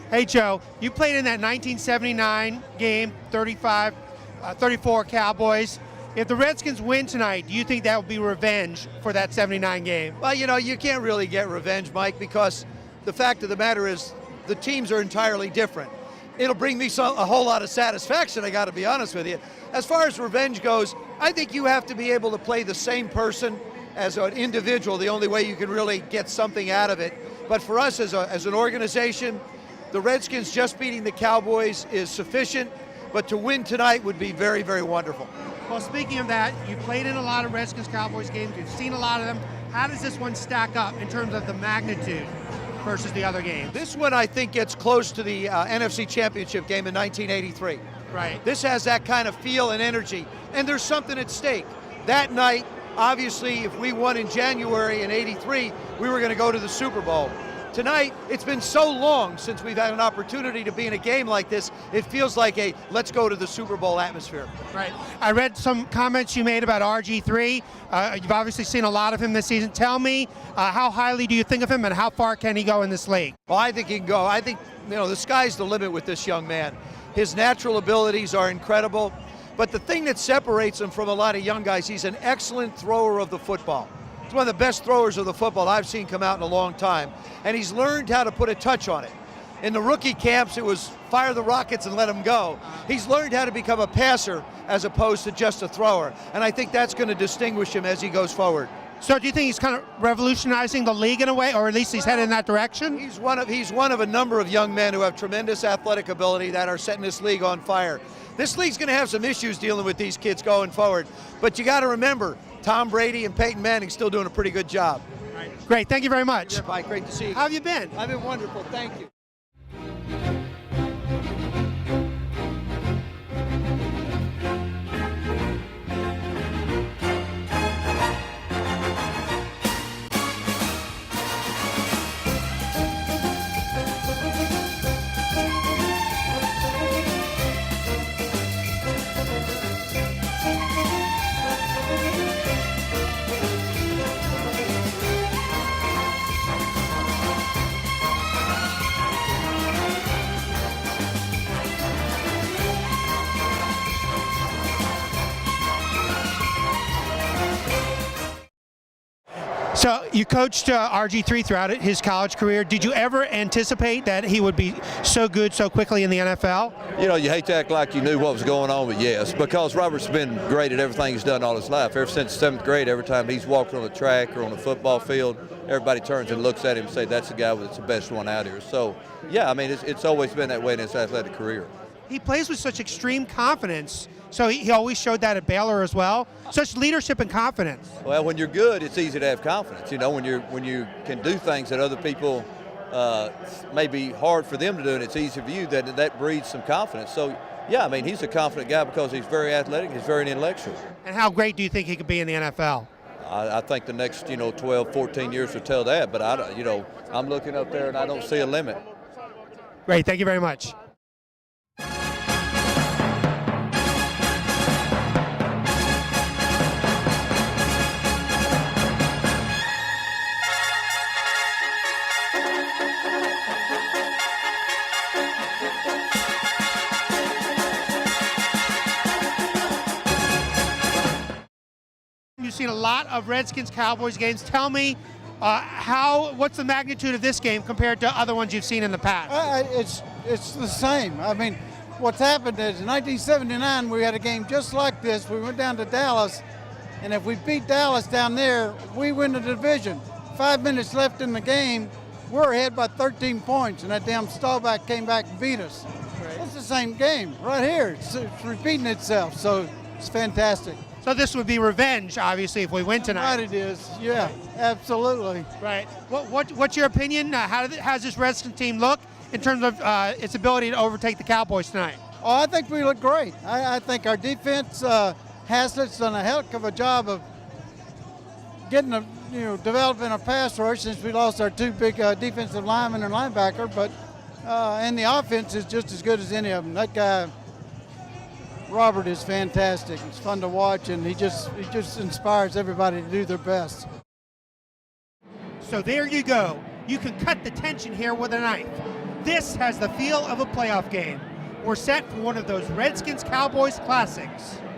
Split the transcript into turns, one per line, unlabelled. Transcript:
Hey, Joe, you played in that 1979 game, 34 Cowboys. If the Redskins win tonight, do you think that will be revenge for that 79 game?
Well, you can't really get revenge, Mike, because the fact of the matter is the teams are entirely different. It'll bring me a whole lot of satisfaction, I got to be honest with you. As far as revenge goes, I think you have to be able to play the same person as an individual, the only way you can really get something out of it. But for us as an organization, the Redskins just beating the Cowboys is sufficient, but to win tonight would be very, very wonderful.
Well, speaking of that, you played in a lot of Redskins-Cowboys games. You've seen a lot of them. How does this one stack up in terms of the magnitude versus the other games?
This one, I think, gets close to the NFC Championship game in 1983.
Right.
This has that kind of feel and energy, and there's something at stake. That night, obviously, if we won in January in '83, we were going to go to the Super Bowl. Tonight, it's been so long since we've had an opportunity to be in a game like this, it feels like a let's go to the Super Bowl atmosphere.
Right. I read some comments you made about RG3. You've obviously seen a lot of him this season. Tell me, how highly do you think of him and how far can he go in this league?
Well, I think he can go. I think, the sky's the limit with this young man. His natural abilities are incredible, but the thing that separates him from a lot of young guys, he's an excellent thrower of the football. He's one of the best throwers of the football I've seen come out in a long time, and he's learned how to put a touch on it. In the rookie camps, it was fire the rockets and let them go. He's learned how to become a passer as opposed to just a thrower, and I think that's going to distinguish him as he goes forward.
So do you think he's kind of revolutionizing the league in a way, or at least he's headed in that direction?
He's one of a number of young men who have tremendous athletic ability that are setting this league on fire. This league's going to have some issues dealing with these kids going forward, but you got to remember, Tom Brady and Peyton Manning still doing a pretty good job.
Right. Great, thank you very much.
Yeah, bye. Great to see you.
How have you been?
I've been wonderful, thank you.
So you coached RG3 throughout his college career. Did you ever anticipate that he would be so good so quickly in the NFL?
You hate to act like you knew what was going on, but yes, because Robert's been great at everything he's done all his life. Ever since 7th grade, every time he's walked on the track or on the football field, everybody turns and looks at him and say, that's the guy that's the best one out here. So, yeah, I mean, it's always been that way in his athletic career.
He plays with such extreme confidence. So he always showed that at Baylor as well. Such leadership and confidence.
Well, when you're good, it's easy to have confidence. When you can do things that other people may be hard for them to do, and it's easy for you, that breeds some confidence. So, yeah, I mean, he's a confident guy because he's very athletic, he's very intellectual.
And how great do you think he could be in the NFL?
I think the next, 12, 14 years will tell that. But I'm looking up there and I don't see a limit.
Great, thank you very much. You've seen a lot of Redskins-Cowboys games. Tell me, what's the magnitude of this game compared to other ones you've seen in the past?
It's the same. I mean, what's happened is in 1979 we had a game just like this. We went down to Dallas, and if we beat Dallas down there, we win the division. 5 minutes left in the game, we're ahead by 13 points, and that damn Staubach came back and beat us. Right. It's the same game right here. It's repeating itself, so it's fantastic.
So this would be revenge, obviously, if we win tonight.
Right, it is. Yeah, absolutely.
Right. What's your opinion? How's this Redskins team look in terms of its ability to overtake the Cowboys tonight?
Oh, I think we look great. I think our defense, Haslett's done a heck of a job of getting developing a pass rush since we lost our two big defensive linemen and linebacker. But and the offense is just as good as any of them. That guy, Robert, is fantastic. It's fun to watch, and he just inspires everybody to do their best.
So there you go. You can cut the tension here with a knife. This has the feel of a playoff game. We're set for one of those Redskins-Cowboys classics.